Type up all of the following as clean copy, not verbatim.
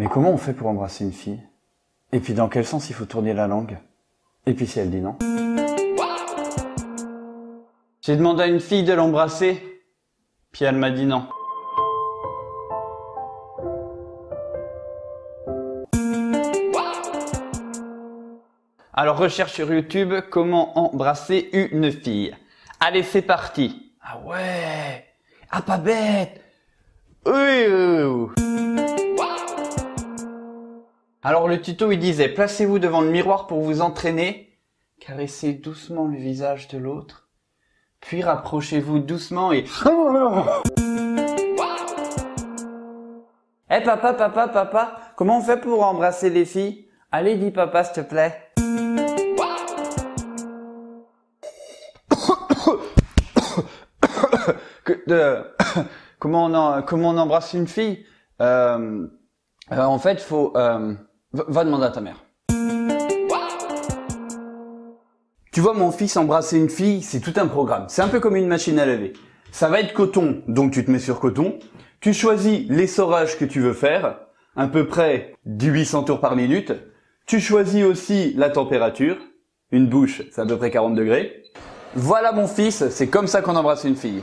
Mais comment on fait pour embrasser une fille? Et puis dans quel sens il faut tourner la langue? Et puis si elle dit non? J'ai demandé à une fille de l'embrasser, puis elle m'a dit non. Alors recherche sur YouTube comment embrasser une fille. Allez, c'est parti. Ah ouais. Ah pas bête. Oui. Alors le tuto il disait placez-vous devant le miroir pour vous entraîner, caressez doucement le visage de l'autre, puis rapprochez-vous doucement et... Eh papa, comment on fait pour embrasser les filles? Allez dis papa s'il te plaît. Comment on embrasse une fille? En fait, faut... va demander à ta mère. Tu vois, mon fils embrasser une fille, c'est tout un programme. C'est un peu comme une machine à laver. Ça va être coton, donc tu te mets sur coton. Tu choisis l'essorage que tu veux faire, à peu près du 800 tours par minute. Tu choisis aussi la température. Une bouche, c'est à peu près 40 degrés. Voilà mon fils, c'est comme ça qu'on embrasse une fille.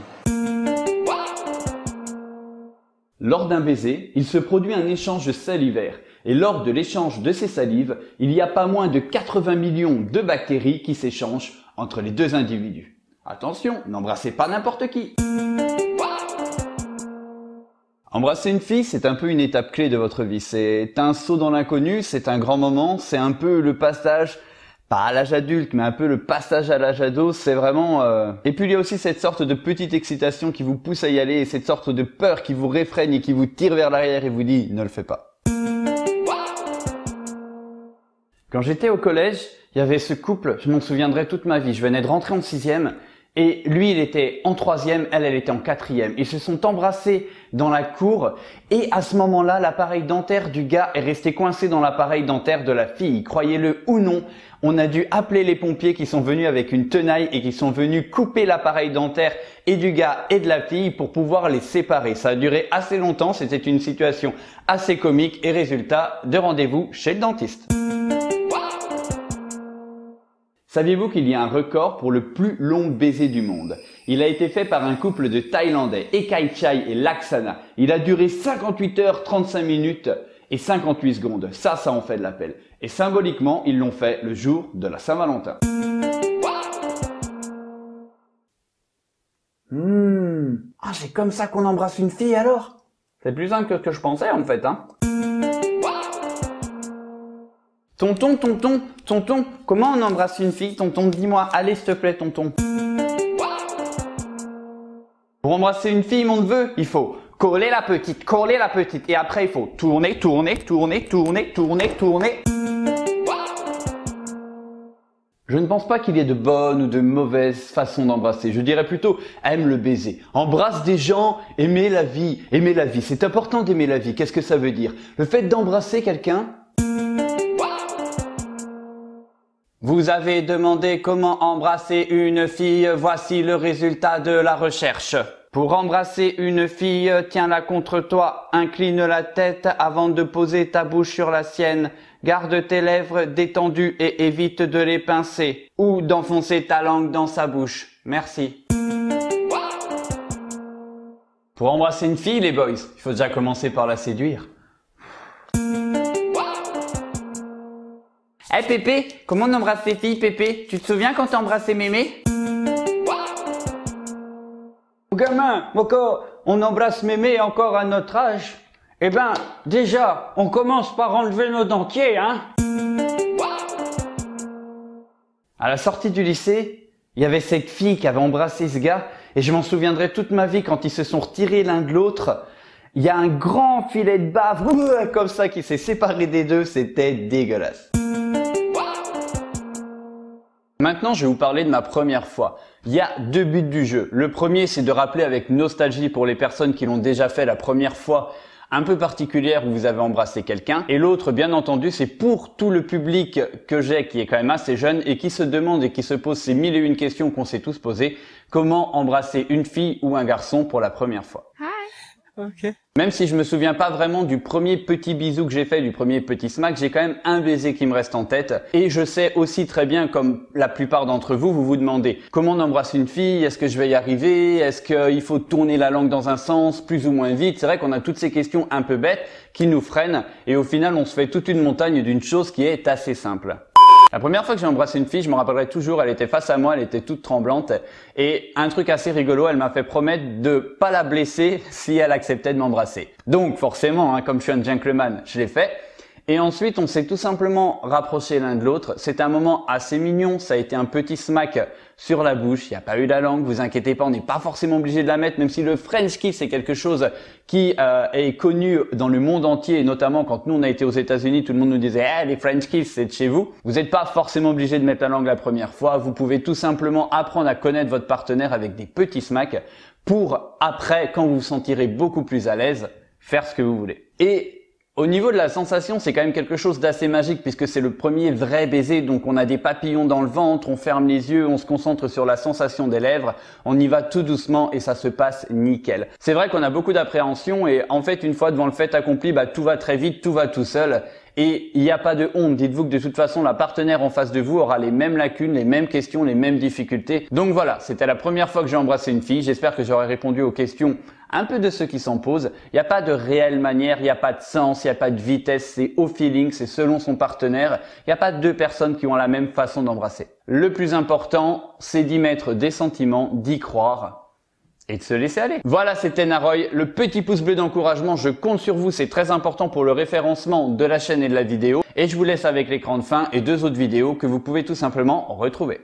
Lors d'un baiser, il se produit un échange salivaire. Et lors de l'échange de ces salives, il y a pas moins de 80 millions de bactéries qui s'échangent entre les deux individus. Attention, n'embrassez pas n'importe qui. Embrasser une fille, c'est un peu une étape clé de votre vie. C'est un saut dans l'inconnu, c'est un grand moment, c'est un peu le passage, pas à l'âge adulte, mais un peu le passage à l'âge ado, c'est vraiment... Et puis il y a aussi cette sorte de petite excitation qui vous pousse à y aller, et cette sorte de peur qui vous réfrène et qui vous tire vers l'arrière et vous dit « ne le fais pas ». Quand j'étais au collège, il y avait ce couple, je m'en souviendrai toute ma vie. Je venais de rentrer en 6e et lui, il était en 3e, elle était en 4e. Ils se sont embrassés dans la cour et à ce moment-là, l'appareil dentaire du gars est resté coincé dans l'appareil dentaire de la fille. Croyez-le ou non, on a dû appeler les pompiers qui sont venus avec une tenaille et qui sont venus couper l'appareil dentaire et du gars et de la fille pour pouvoir les séparer. Ça a duré assez longtemps, c'était une situation assez comique et résultat de rendez-vous chez le dentiste. Saviez-vous qu'il y a un record pour le plus long baiser du monde? Il a été fait par un couple de Thaïlandais, Ekai Chai et Laksana. Il a duré 58 heures, 35 minutes et 58 secondes. Ça en fait de l'appel. Et symboliquement, ils l'ont fait le jour de la Saint-Valentin. Ah, c'est comme ça qu'on embrasse une fille alors? C'est plus simple que ce que je pensais en fait, hein. Tonton, comment on embrasse une fille? Tonton, dis-moi, allez s'il te plaît, tonton. Pour embrasser une fille, mon neveu, il faut coller la petite, et après il faut tourner. Je ne pense pas qu'il y ait de bonnes ou de mauvaises façons d'embrasser. Je dirais plutôt, aime le baiser. Embrasse des gens, aimez la vie. Aimer la vie, c'est important d'aimer la vie. Qu'est-ce que ça veut dire? Le fait d'embrasser quelqu'un... Vous avez demandé comment embrasser une fille, voici le résultat de la recherche. Pour embrasser une fille, tiens-la contre toi, incline la tête avant de poser ta bouche sur la sienne. Garde tes lèvres détendues et évite de les pincer ou d'enfoncer ta langue dans sa bouche. Merci. Pour embrasser une fille, les boys, il faut déjà commencer par la séduire. Eh Pépé, comment on embrasse les filles, Pépé? Tu te souviens quand t'as embrassé Mémé? Gamin, encore, on embrasse Mémé encore à notre âge. Eh ben, déjà, on commence par enlever nos dentiers, hein? À la sortie du lycée, il y avait cette fille qui avait embrassé ce gars, et je m'en souviendrai toute ma vie quand ils se sont retirés l'un de l'autre. Il y a un grand filet de bave, comme ça, qui s'est séparé des deux, c'était dégueulasse. Maintenant, je vais vous parler de ma première fois. Il y a deux buts du jeu. Le premier, c'est de rappeler avec nostalgie pour les personnes qui l'ont déjà fait la première fois un peu particulière où vous avez embrassé quelqu'un. Et l'autre, bien entendu, c'est pour tout le public que j'ai qui est quand même assez jeune et qui se demande et qui se pose ces mille et une questions qu'on s'est tous posées. Comment embrasser une fille ou un garçon pour la première fois? Ok. Même si je me souviens pas vraiment du premier petit bisou que j'ai fait, du premier petit smack, j'ai quand même un baiser qui me reste en tête. Et je sais aussi très bien, comme la plupart d'entre vous, vous vous demandez comment on embrasse une fille, est-ce que je vais y arriver, est-ce qu'il faut tourner la langue dans un sens plus ou moins vite. C'est vrai qu'on a toutes ces questions un peu bêtes qui nous freinent et au final on se fait toute une montagne d'une chose qui est assez simple. La première fois que j'ai embrassé une fille, je me rappellerai toujours, elle était face à moi, elle était toute tremblante. Et un truc assez rigolo, elle m'a fait promettre de pas la blesser si elle acceptait de m'embrasser. Donc forcément, comme je suis un gentleman, je l'ai fait. Et ensuite, on s'est tout simplement rapprochés l'un de l'autre. C'était un moment assez mignon, ça a été un petit smack sur la bouche. Il n'y a pas eu la langue, vous inquiétez pas, on n'est pas forcément obligé de la mettre, même si le French kiss c'est quelque chose qui est connu dans le monde entier, et notamment quand nous on a été aux États-Unis, tout le monde nous disait les French kiss c'est de chez vous. Vous n'êtes pas forcément obligé de mettre la langue la première fois, vous pouvez tout simplement apprendre à connaître votre partenaire avec des petits smacks pour après, quand vous vous sentirez beaucoup plus à l'aise, faire ce que vous voulez. Et au niveau de la sensation, c'est quand même quelque chose d'assez magique puisque c'est le premier vrai baiser, donc on a des papillons dans le ventre, on ferme les yeux, on se concentre sur la sensation des lèvres, on y va tout doucement et ça se passe nickel. C'est vrai qu'on a beaucoup d'appréhension et en fait une fois devant le fait accompli, tout va très vite, tout va tout seul. Et il n'y a pas de honte, dites-vous que de toute façon la partenaire en face de vous aura les mêmes lacunes, les mêmes questions, les mêmes difficultés. Donc voilà, c'était la première fois que j'ai embrassé une fille, j'espère que j'aurai répondu aux questions un peu de ceux qui s'en posent. Il n'y a pas de réelle manière, il n'y a pas de sens, il n'y a pas de vitesse, c'est au feeling, c'est selon son partenaire. Il n'y a pas deux personnes qui ont la même façon d'embrasser. Le plus important, c'est d'y mettre des sentiments, d'y croire et de se laisser aller. Voilà, c'était Naroy. Le petit pouce bleu d'encouragement, je compte sur vous, c'est très important pour le référencement de la chaîne et de la vidéo. Et je vous laisse avec l'écran de fin et 2 autres vidéos que vous pouvez tout simplement retrouver.